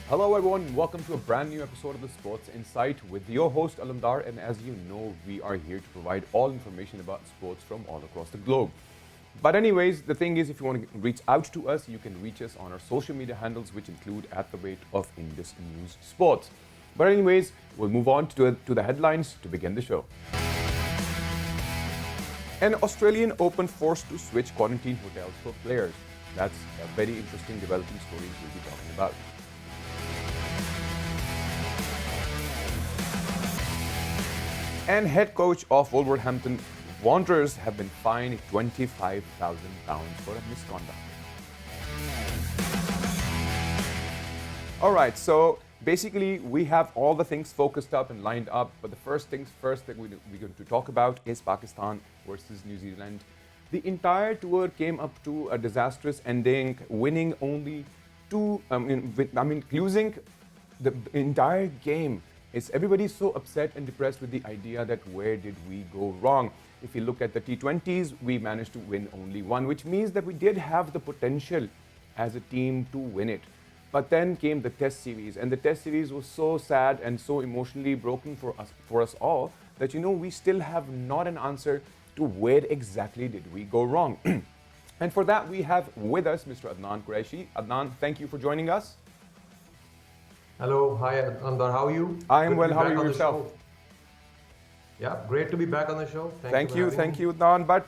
Hello everyone, welcome to a brand new episode of the Sports Insight with your host Alamdar, and as you know, we are here to provide all information about sports from all across the globe. But anyways, the thing is, if you want to reach out to us, you can reach us on our social media handles, which include at the rate of Indus News Sports. But anyways, we'll move on to the headlines to begin the show. An Australian Open forced to switch quarantine hotels for players. That's a very interesting developing story we'll be talking about. And head coach of Wolverhampton Wanderers have been fined £25,000 for a misconduct. All right, so basically we have all the things focused up and lined up, but the first things first that we're going to talk about is Pakistan versus New Zealand. The entire tour came up to a disastrous ending, winning only losing the entire game. Is everybody so upset and depressed with the idea that where did we go wrong? If you look at the T20s, we managed to win only one, which means that we did have the potential as a team to win it. But then came the test series, and the test series was so sad and so emotionally broken for us all that we still have not an answer to where exactly did we go wrong. And for that we have with us Mr. Adnan Qureshi. Adnan, thank you for joining us. Hello, hi Alamdar, how are you? I am well, how are you yourself? Yeah, great to be back on the show. Thank you, Adnan. But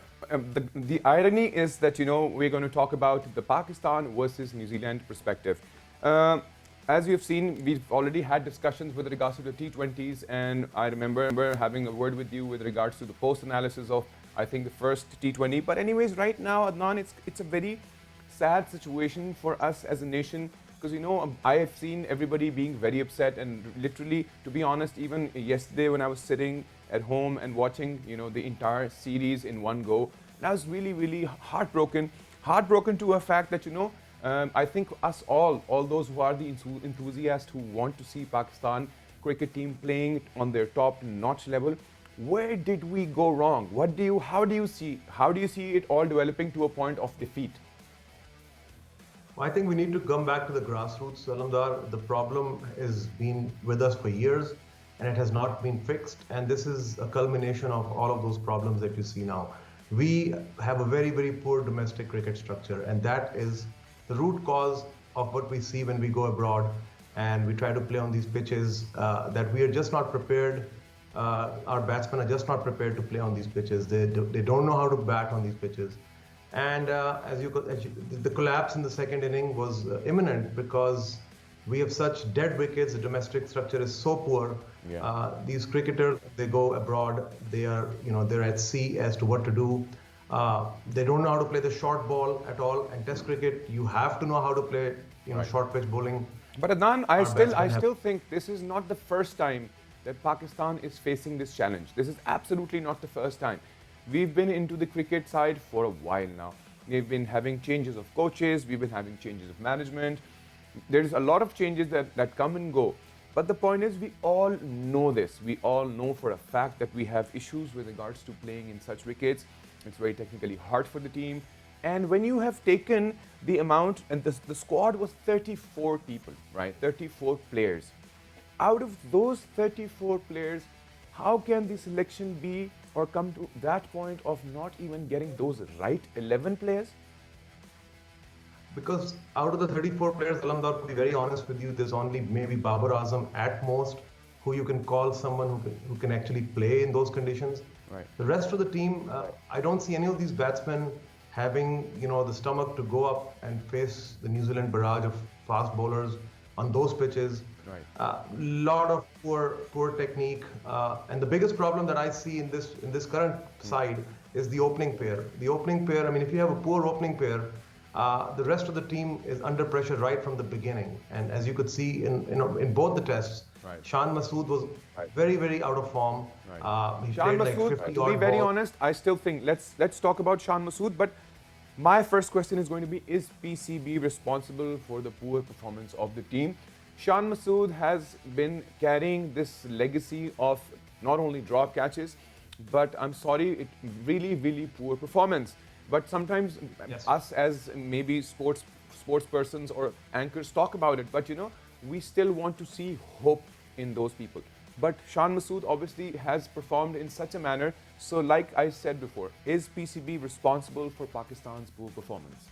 the irony is that, we're going to talk about the Pakistan versus New Zealand perspective. As you've seen, we've already had discussions with regards to the T20s, and I remember having a word with you with regards to the post-analysis of, I think, the first T20. But anyways, right now, Adnan, it's a very sad situation for us as a nation, because I have seen everybody being very upset, and literally, to be honest, even yesterday when I was sitting at home and watching the entire series in one go, and I was really heartbroken to a fact that I think us all those who are the enthusiasts who want to see Pakistan cricket team playing on their top notch level, where did we go wrong? How do you see it all developing to a point of defeat? I think we need to come back to the grassroots, Alamdar. The problem has been with us for years and it has not been fixed. And this is a culmination of all of those problems that you see now. We have a very poor domestic cricket structure, and that is the root cause of what we see when we go abroad and we try to play on these pitches, that we are just not prepared. Our batsmen are just not prepared to play on these pitches. They don't know how to bat on these pitches. And the collapse in the second inning was imminent because we have such dead wickets. The domestic structure is so poor. Yeah. These cricketers, they go abroad. They are, they're at sea as to what to do. They don't know how to play the short ball at all. And Test cricket, you have to know how to play, Right. short pitch bowling. But Adnan, I still think this is not the first time that Pakistan is facing this challenge. This is absolutely not the first time. We've been into the cricket side for a while now. We've been having changes of coaches, we've been having changes of management. There's a lot of changes that come and go. But the point is, we all know this. We all know for a fact that we have issues with regards to playing in such wickets. It's very technically hard for the team. And when you have taken the amount, and the squad was 34 people, right? 34 players. Out of those 34 players, how can the selection be or come to that point of not even getting those right 11 players? Because out of the 34 players, Alamdar, to be very honest with you, there's only maybe Babar Azam at most who you can call someone who can actually play in those conditions. Right. The rest of the team, I don't see any of these batsmen having the stomach to go up and face the New Zealand barrage of fast bowlers on those pitches. Right. Lot of poor technique, and the biggest problem that I see in this current side is the opening pair. The opening pair. I mean, if you have a poor opening pair, the rest of the team is under pressure right from the beginning. And as you could see in both the tests, Right. Shan Masood was Right. very out of form. Right. He Shan played Masood, like 50 to be odd very balls. honest, I still think let's talk about Shan Masood. But my first question is going to be: is PCB responsible for the poor performance of the team? Shan Masood has been carrying this legacy of not only drop catches, but I'm sorry, it really poor performance. But sometimes Yes. us as maybe sports persons or anchors talk about it. But we still want to see hope in those people. But Shan Masood obviously has performed in such a manner. So, like I said before, is PCB responsible for Pakistan's poor performance?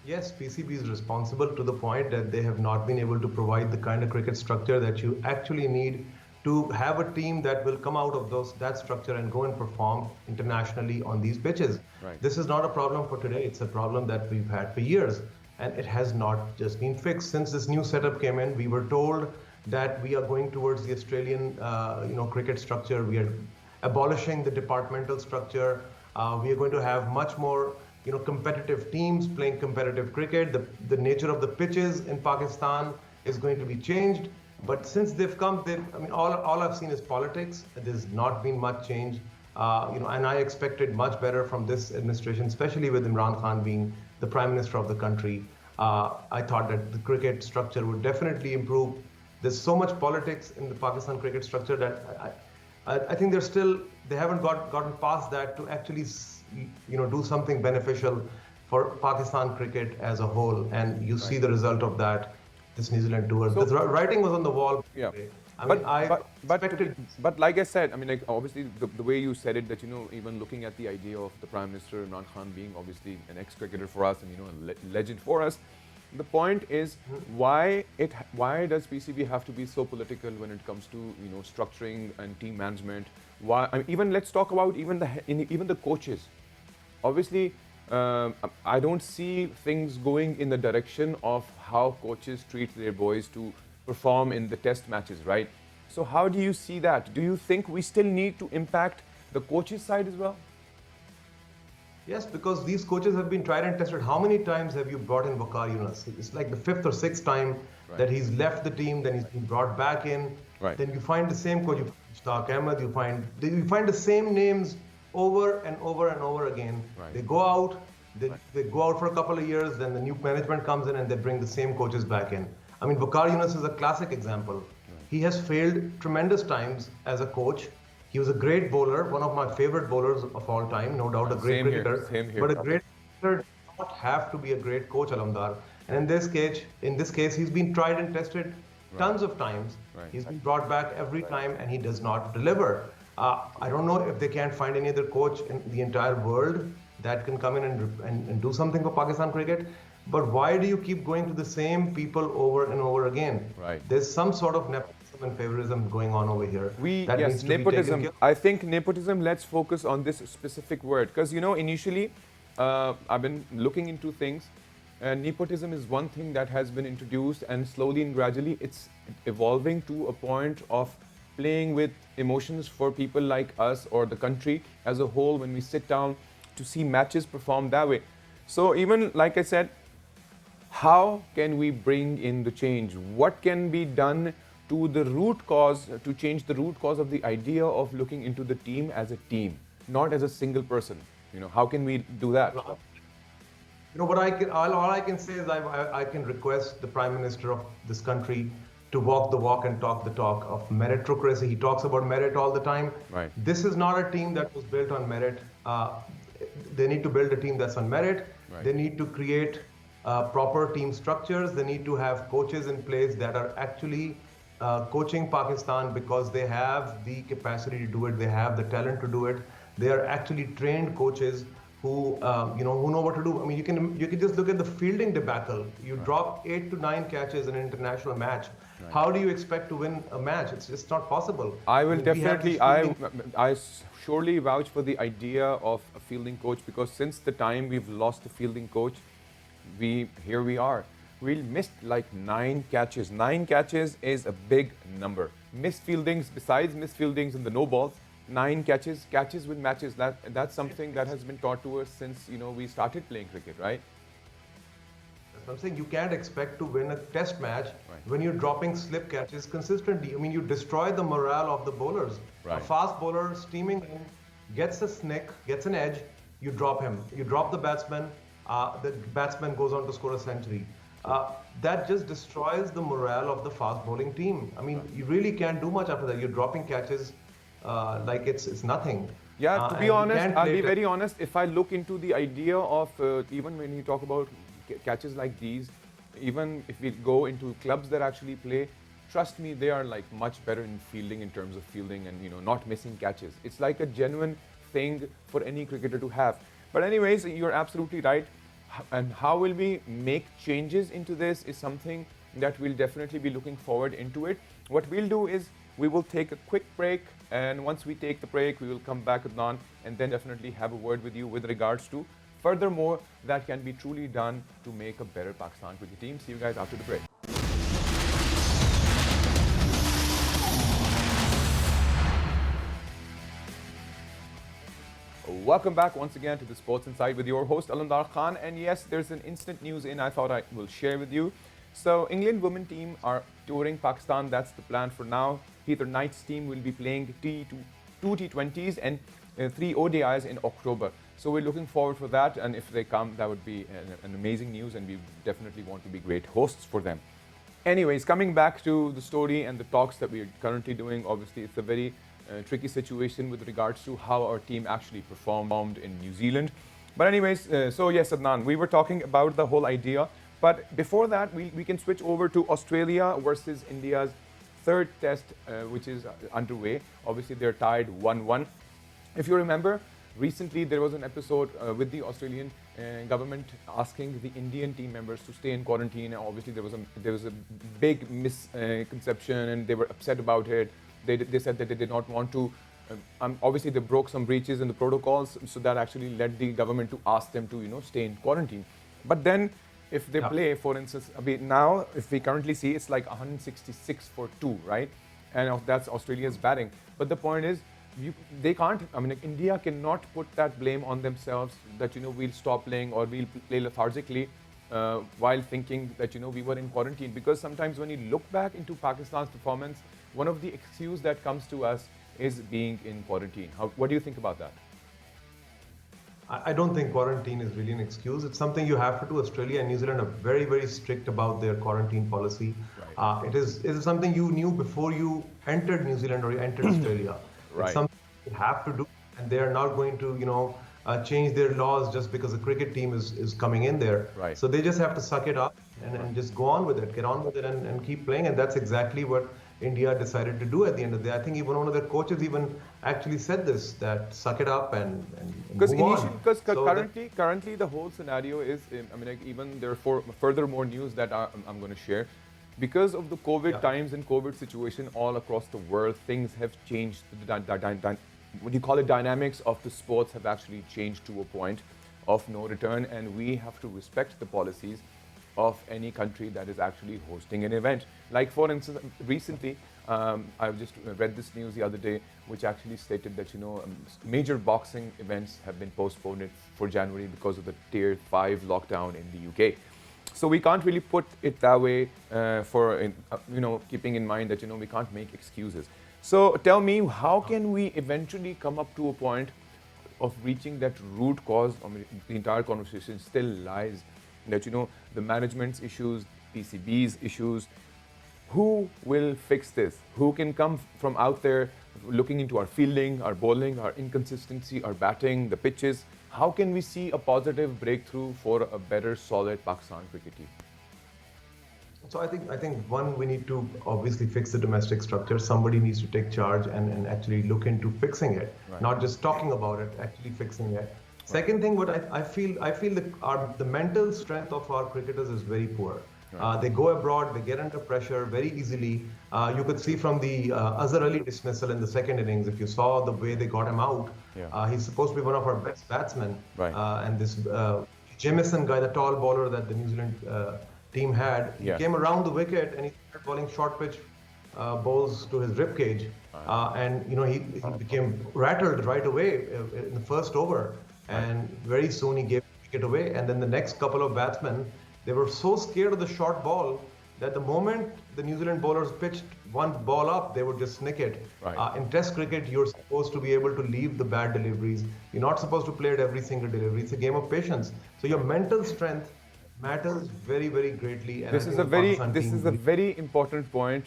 Yes, PCB is responsible to the point that they have not been able to provide the kind of cricket structure that you actually need to have a team that will come out of that structure and go and perform internationally on these pitches. Right. This is not a problem for today. It's a problem that we've had for years, and it has not just been fixed. Since this new setup came in, we were told that we are going towards the Australian, cricket structure. We are abolishing the departmental structure. We are going to have much more competitive teams playing competitive cricket. The nature of the pitches in Pakistan is going to be changed. But since they've come, all I've seen is politics. There's not been much change. And I expected much better from this administration, especially with Imran Khan being the prime minister of the country. I thought that the cricket structure would definitely improve. There's so much politics in the Pakistan cricket structure that I think they haven't gotten past that to actually do something beneficial for Pakistan cricket as a whole. And you see the result of that, this New Zealand tour. So, the writing was on the wall. Yeah. I expected. But like I said, obviously the way you said it, that even looking at the idea of the Prime Minister Imran Khan being obviously an ex-cricketer for us and a legend for us, the point is why does PCB have to be so political when it comes to structuring and team management? Why? Even let's talk about even the coaches. Obviously, I don't see things going in the direction of how coaches treat their boys to perform in the test matches, right? So how do you see that? Do you think we still need to impact the coaches side as well? Yes, because these coaches have been tried and tested. How many times have you brought in Waqar Younis? It's like the 5th or 6th time that he's left the team, then he's been brought back in. Right. Then you find the same coach, you find Shtaq Ahmed, you find the same names over and over and over again. Right. They go out, they go out for a couple of years, then the new management comes in and they bring the same coaches back in. Waqar Younis is a classic example. Right. He has failed tremendous times as a coach. He was a great bowler, one of my favorite bowlers of all time, no doubt, a great cricketer. Same here. But a great cricketer does not have to be a great coach, Alamdar. And in this case, he's been tried and tested tons of times. Right. He's been brought back every time, and he does not deliver. I don't know if they can't find any other coach in the entire world that can come in and do something for Pakistan cricket. But why do you keep going to the same people over and over again? Right. There's some sort of nepotism and favorism going on over here. Yes, nepotism. I think nepotism, let's focus on this specific word. Because, initially, I've been looking into things. And nepotism is one thing that has been introduced, and slowly and gradually it's evolving to a point of playing with emotions for people like us or the country as a whole when we sit down to see matches performed that way. So even like I said, how can we bring in the change? What can be done to the root cause, to change the root cause of the idea of looking into the team as a team, not as a single person? How can we do that? What all I can say is I can request the Prime Minister of this country to walk the walk and talk the talk of meritocracy. He talks about merit all the time. Right. This is not a team that was built on merit. They need to build a team that's on merit. Right. They need to create proper team structures. They need to have coaches in place that are actually coaching Pakistan because they have the capacity to do it. They have the talent to do it. They are actually trained coaches who know what to do. You can just look at the fielding debacle. You drop 8 to 9 catches in an international match. Right. How do you expect to win a match? It's just not possible. I will definitely. I surely vouch for the idea of a fielding coach, because since the time we've lost the fielding coach, here we are. We missed like 9 catches. 9 catches is a big number. Missed fieldings, besides missed fieldings and the no balls, 9 catches with matches. That's something that has been taught to us since we started playing cricket, right? I'm saying you can't expect to win a test match when you're dropping slip catches consistently. You destroy the morale of the bowlers. Right. A fast bowler steaming in, gets a snick, gets an edge, you drop him. You drop the batsman goes on to score a century. That just destroys the morale of the fast bowling team. You really can't do much after that. You're dropping catches like it's nothing. Yeah, to be honest, I'll be very honest. If I look into the idea of even when you talk about catches like these, even if we go into clubs that actually play, trust me, they are like much better in fielding in terms of fielding and not missing catches. It's like a genuine thing for any cricketer to have. But anyways, you're absolutely right. And how will we make changes into this is something that we'll definitely be looking forward into it. What we'll do is we will take a quick break, and once we take the break, we will come back, Adnan, and then definitely have a word with you with regards to furthermore that can be truly done to make a better Pakistan cricket team. See you guys after the break. Welcome back once again to the Sports Insight with your host Alamdar Khan. And yes, there's an instant news in I thought I will share with you. So England women team are touring Pakistan. That's the plan for now. Heather Knight's team will be playing two T20s and 3 ODIs in October. So we're looking forward for that. And if they come, that would be an amazing news. And we definitely want to be great hosts for them. Anyways, coming back to the story and the talks that we're currently doing, obviously it's a very tricky situation with regards to how our team actually performed in New Zealand. But anyways, so yes, Adnan, we were talking about the whole idea. But before that, we can switch over to Australia versus India's third test, which is underway. Obviously, they're tied 1-1. If you remember, recently there was an episode with the Australian government asking the Indian team members to stay in quarantine. And obviously, there was a big misconception, and they were upset about it. They said that they did not want to. Obviously, they broke some breaches in the protocols, so that actually led the government to ask them to stay in quarantine. But then, if they play, for instance, now if we currently see it's like 166 for 2, right? And that's Australia's batting. But the point is, they can't. I mean, like, India cannot put that blame on themselves that we'll stop playing or we'll play lethargically while thinking that we were in quarantine. Because sometimes when you look back into Pakistan's performance, one of the excuses that comes to us is being in quarantine. What do you think about that? I don't think quarantine is really an excuse. It's something you have to do. Australia and New Zealand are very, very strict about their quarantine policy. Right. It is something you knew before you entered New Zealand or you entered Australia. Right. It's something you have to do, and they are not going to, change their laws just because the cricket team is coming in there. Right. So they just have to suck it up and just go on with it, get on with it, and keep playing. And that's exactly what India decided to do at the end of the day. I think even one of their coaches even actually said this, that suck it up and move on. Because currently the whole scenario is, even there are furthermore news that I'm going to share. Because of the COVID times and COVID situation all across the world, things have changed. What do you call it? Dynamics of the sports have actually changed to a point of no return, and we have to respect the policies of any country that is actually hosting an event. Like, for instance, recently, I just read this news the other day, which actually stated that, major boxing events have been postponed for January because of the Tier 5 lockdown in the UK. So we can't really put it that way keeping in mind that, we can't make excuses. So tell me, how can we eventually come up to a point of reaching that root cause? The entire conversation still lies that, the management's issues, PCB's issues. Who will fix this? Who can come from out there looking into our fielding, our bowling, our inconsistency, our batting, the pitches? How can we see a positive breakthrough for a better, solid Pakistan cricket team? So I think one, we need to obviously fix the domestic structure. Somebody needs to take charge and actually look into fixing it, not just talking about it, actually fixing it. Second thing, what I feel that the mental strength of our cricketers is very poor. They go abroad, they get under pressure very easily. You could see from the Azhar Ali dismissal in the second innings, if you saw the way they got him out, he's supposed to be one of our best batsmen. And this Jamieson guy, the tall bowler that the New Zealand team had, he came around the wicket and he started bowling short pitch balls to his rib cage. And he became rattled right away in the first over. And very soon he gave the wicket away. And then the next couple of batsmen, they were so scared of the short ball that the moment the New Zealand bowlers pitched one ball up, they would just nick it. In Test cricket, you're supposed to be able to leave the bad deliveries. You're not supposed to play at every single delivery. It's a game of patience. So your mental strength matters very, very greatly. And this is a very important point.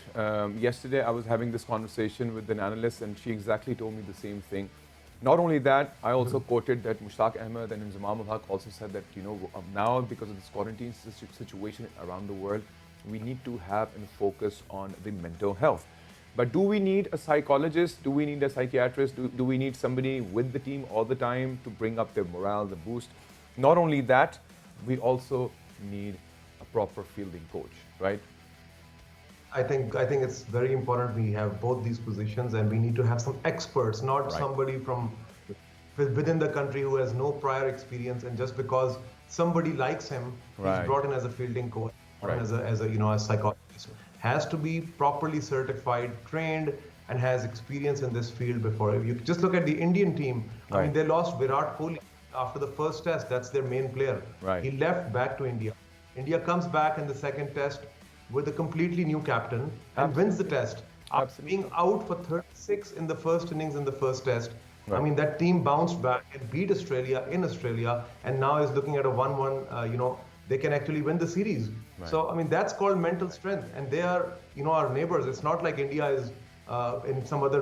Yesterday, I was having this conversation with an analyst, and she exactly told me the same thing. Not only that, I also quoted that Mushtaq Ahmed and Inzamam ul Haq also said that, now because of this quarantine situation around the world, we need to have and focus on the mental health. But do we need a psychologist? Do we need a psychiatrist? Do we need somebody with the team all the time to bring up their morale, the boost? Not only that, we also need a proper fielding coach, right? I think it's very important we have both these positions, and we need to have some experts, not Right. somebody from within the country who has no prior experience, and just because somebody likes him, Right. he's brought in as a fielding coach, or Right. as a psychologist. Has to be properly certified, trained, and has experience in this field before. If you just look at the Indian team, I Right. mean, they lost Virat Kohli after the first test. That's their main player. Right. He left back to India. India comes back in the second test with a completely new captain and wins the test. After Absolutely. being out for 36 in the first innings in the first test, Right. I mean, that team bounced back and beat Australia in Australia, and now is looking at a 1-1, they can actually win the series. Right. So, I mean, that's called mental strength, and they are, our neighbors. It's not like India is in some other,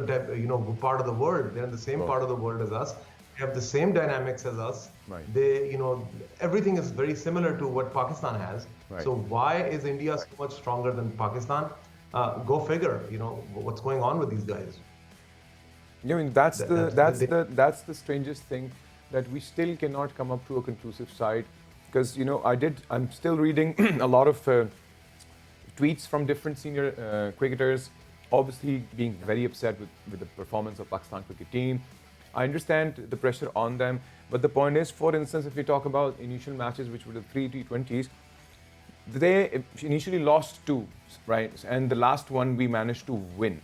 part of the world. They're in the same part of the world as us. They have the same dynamics as us. Right. They, everything is very similar to what Pakistan has. Right. So why is India so much stronger than Pakistan? Go figure. What's going on with these guys. I mean, that's the strangest thing, that we still cannot come up to a conclusive side, because I'm still reading a lot of tweets from different senior cricketers, obviously being very upset with the performance of Pakistan cricket team. I understand the pressure on them, but the point is, for instance, if we talk about initial matches, which were the 3 T20s, they initially lost 2, right? And the last one we managed to win,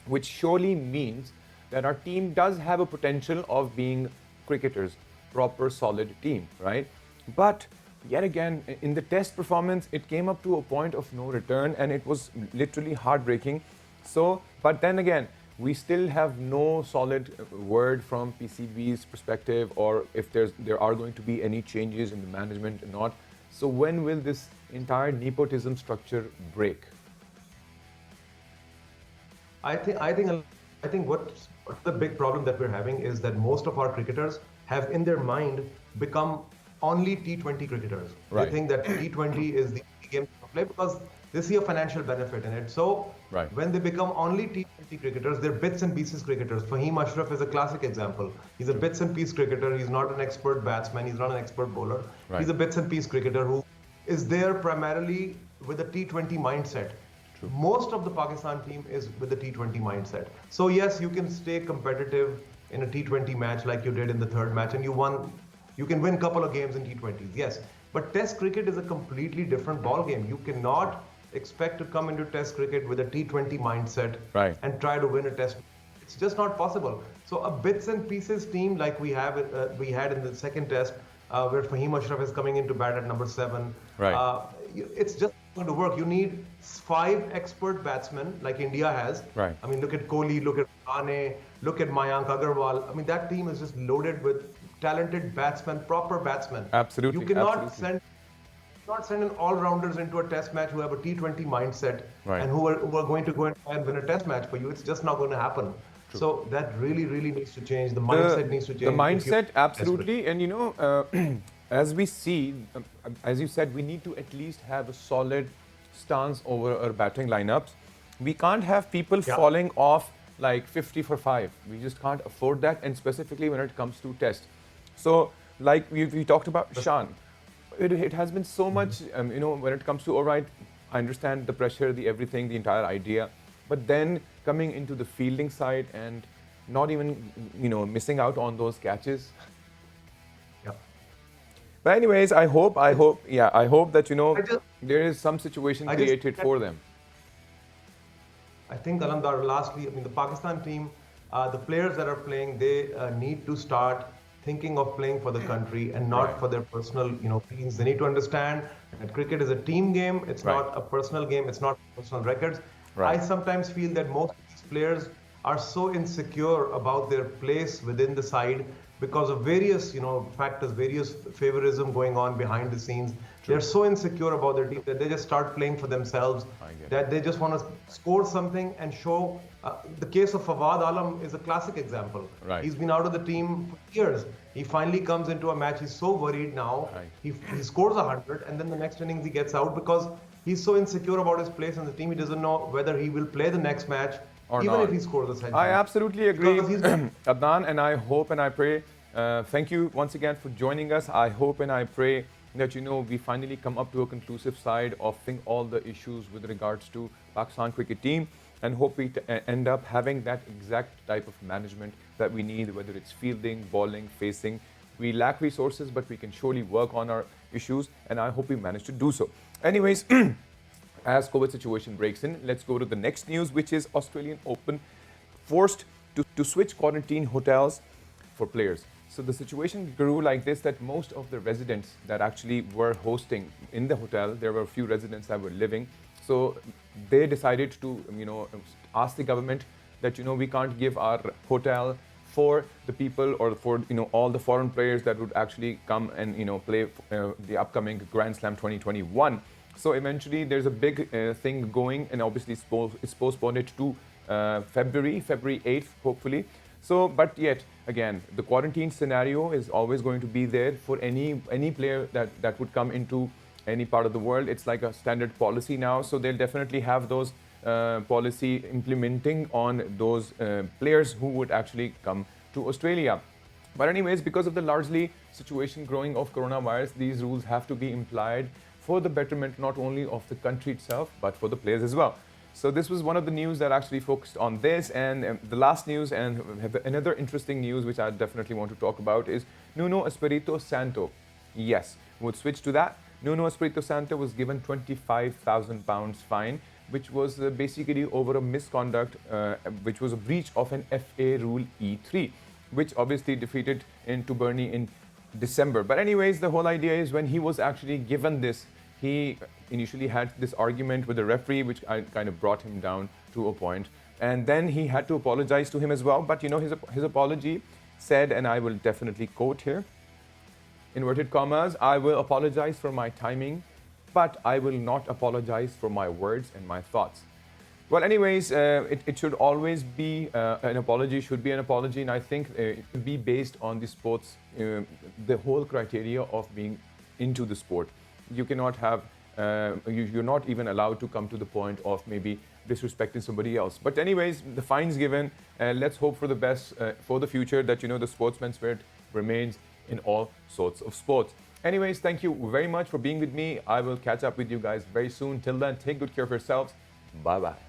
which surely means that our team does have a potential of being cricketers, proper solid team, right? But yet again, in the test performance, it came up to a point of no return, and it was literally heartbreaking. So, but then again, we still have no solid word from PCB's perspective, or if there are going to be any changes in the management or not. So when will this entire nepotism structure break? I think what's the big problem that we're having is that most of our cricketers have in their mind become only T20 cricketers. Right. They think that T20 is the game to play because they see a financial benefit in it. So Right. when they become only T20 cricketers, they're bits and pieces cricketers. Fahim Ashraf is a classic example. He's a bits and piece cricketer. He's not an expert batsman. He's not an expert bowler. Right. He's a bits and piece cricketer who is there primarily with a T20 mindset. True. Most of the Pakistan team is with the T20 mindset. So yes, you can stay competitive in a T20 match like you did in the third match, and you can win a couple of games in T20s, yes. But Test cricket is a completely different ball game. You cannot expect to come into Test cricket with a T20 mindset Right. and try to win a Test. It's just not possible. So a bits and pieces team like we had in the second Test, where Fahim Ashraf is coming into bat at number 7. Right. It's just going to work. You need 5 expert batsmen like India has. Right. I mean, look at Kohli, look at Rane, look at Mayank Agarwal. I mean, that team is just loaded with talented batsmen, proper batsmen. Absolutely, You cannot absolutely. send in all-rounders into a Test match who have a T20 mindset Right. and who are going to go and try and win a Test match for you. It's just not going to happen. So that really, really needs to change. The mindset needs to change. The if mindset, you're absolutely. And as we see, as you said, we need to at least have a solid stance over our batting lineups. We can't have people falling off like 50 for 5. We just can't afford that, and specifically when it comes to Test. So, like we talked about Shan, it has been so much, when it comes to, all right, I understand the pressure, the everything, the entire idea, but then coming into the fielding side and not even, missing out on those catches. Yeah. But anyways, I hope that, there is some situation I just- created for them. I think, Alamdar, lastly, I mean, the Pakistan team, the players that are playing, they need to start thinking of playing for the country and not Right. for their personal, feelings. They need to understand that cricket is a team game. It's Right. not a personal game. It's not personal records. Right. I sometimes feel that most of these players are so insecure about their place within the side because of various, factors, various favorism going on behind the scenes. They're so insecure about their team that they just start playing for themselves, that they just want to score something and show. The case of Fawad Alam is a classic example. Right. He's been out of the team for years. He finally comes into a match. He's so worried now. Right. He scores 100, and then the next innings he gets out because he's so insecure about his place in the team. He doesn't know whether he will play the next match, or even not. if he scores a century. I absolutely agree, Because he's Adnan, and I hope and I pray. Thank you once again for joining us. I hope and I pray that we finally come up to a conclusive side of all the issues with regards to Pakistan cricket team, and hope we end up having that exact type of management that we need, whether it's fielding, bowling, facing. We lack resources, but we can surely work on our issues, and I hope we manage to do so. Anyways, as COVID situation breaks in, let's go to the next news, which is Australian Open forced to switch quarantine hotels for players. So the situation grew like this, that most of the residents that actually were hosting in the hotel, there were a few residents that were living. So they decided to, ask the government that, we can't give our hotel for the people or for, all the foreign players that would actually come and, play the upcoming Grand Slam 2021. So eventually there's a big thing going, and obviously it's postponed it to February 8th, hopefully. So, but yet again, the quarantine scenario is always going to be there for any player that would come into any part of the world. It's like a standard policy now. So they'll definitely have those policy implementing on those players who would actually come to Australia. But anyways, because of the largely situation growing of coronavirus, these rules have to be implied for the betterment not only of the country itself, but for the players as well. So this was one of the news that actually focused on this. And the last news, and another interesting news which I definitely want to talk about, is Nuno Espirito Santo. Yes, we'll switch to that. Nuno Espirito Santo was given £25,000 fine, which was basically over a misconduct, which was a breach of an FA Rule E3, which obviously defeated into Bernie in December. But anyways, the whole idea is when he was actually given this, he initially had this argument with the referee, which kind of brought him down to a point. And then he had to apologize to him as well. But his apology said, and I will definitely quote here, inverted commas, "I will apologize for my timing, but I will not apologize for my words and my thoughts." Well, anyways, it should always be an apology, should be an apology. And I think it should be based on the sports, the whole criteria of being into the sport. You cannot have, you're not even allowed to come to the point of maybe disrespecting somebody else. But anyways, the fine's given. Let's hope for the best for the future, that, the sportsman spirit remains in all sorts of sports. Anyways, thank you very much for being with me. I will catch up with you guys very soon. Till then, take good care of yourselves. Bye-bye.